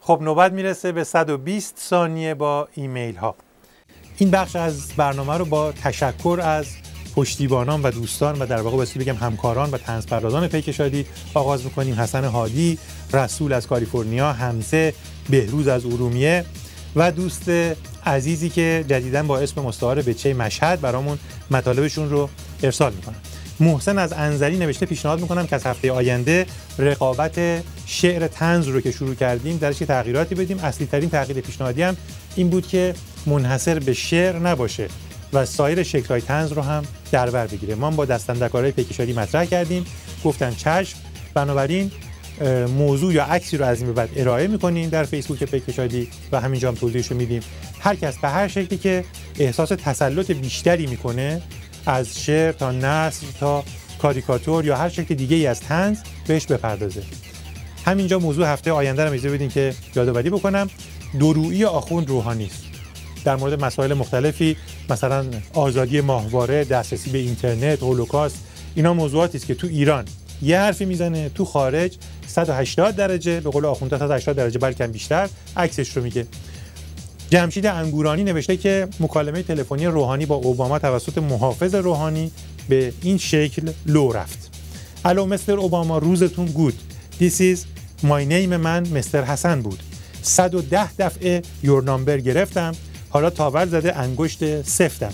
خب نوبت میرسه به 120 ثانیه با ایمیل ها. این بخش از برنامه رو با تشکر از پشتیبانان و دوستان و در واقع بایستی بگم همکاران و طنزپردازان پیک شادی آغاز میکنیم. حسن هادی، رسول از کالیفرنیا، حمزه، بهروز از ارومیه و دوست عزیزی که جدیداً با اسم مستعار بچه مشهد برامون مطالبشون رو ارسال میکنن. محسن از انزلی نوشته پیشنهاد میکنم که از هفته آینده رقابت شعر طنز رو که شروع کردیم درش تغییراتی بدیم. اصلی ترین تغییر پیشنهادی هم این بود که منحصر به شعر نباشه و سایر شکل‌های طنز رو هم در بر بگیره. ما با دستاندرکارهای پیک شادی مطرح کردیم، گفتن چشم، بنابراین موضوع یا عکسی رو از این به بعد ارائه می‌کنیم در فیسبوک پیک شادی و همینجا هم توضیحش رو میدیم. هر کس به هر شکلی که احساس تسلط بیشتری میکنه، از شعر تا نثر تا کاریکاتور یا هر شکل دیگه‌ای از طنز، بهش بپردازه. همینجا موضوع هفته آینده رو اجازه بدین که یادآوری بکنم. دورویی آخوند روحانی است. در مورد مسائل مختلفی، مثلا آزادی ماهواره، دسترسی به اینترنت، هولوکاست، اینا موضوعاتی است که تو ایران یه حرفی میزنه، تو خارج 180 درجه، به قول آخوندها 180 درجه بلکه بیشتر عکسش رو میگه. جمشید انگورانی نوشته که مکالمه تلفنی روحانی با اوباما توسط محافظ روحانی به این شکل لو رفت. الو مستر اوباما، روزتون گود. This is my name من مستر حسن بود. 110 دفعه یور نامبر گرفتم، حالا تاور زده انگشت سفتم.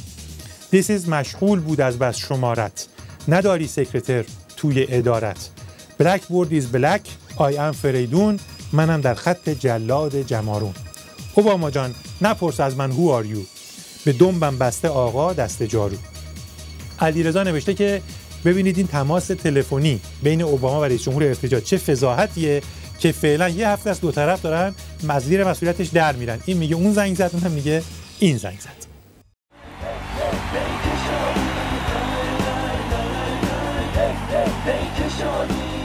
This is مشغول بود از بس شمارت، نداری سکرتر توی ادارت. Blackboard is black, I am فریدون، منم در خط جلاد جمارون. اوباما جان نپرس از من who are you، به دنبم بسته آقا دست جارو. علیرضا نوشته که ببینید این تماس تلفنی بین اوباما و رئیس جمهور ارتجاع چه فضاحتیه که فعلا یه هفته از دو طرف دارن از زیر مسئولیتش در میرن. این میگه اون زنگ زد، اون هم میگه این زنگ زد. پیک شادی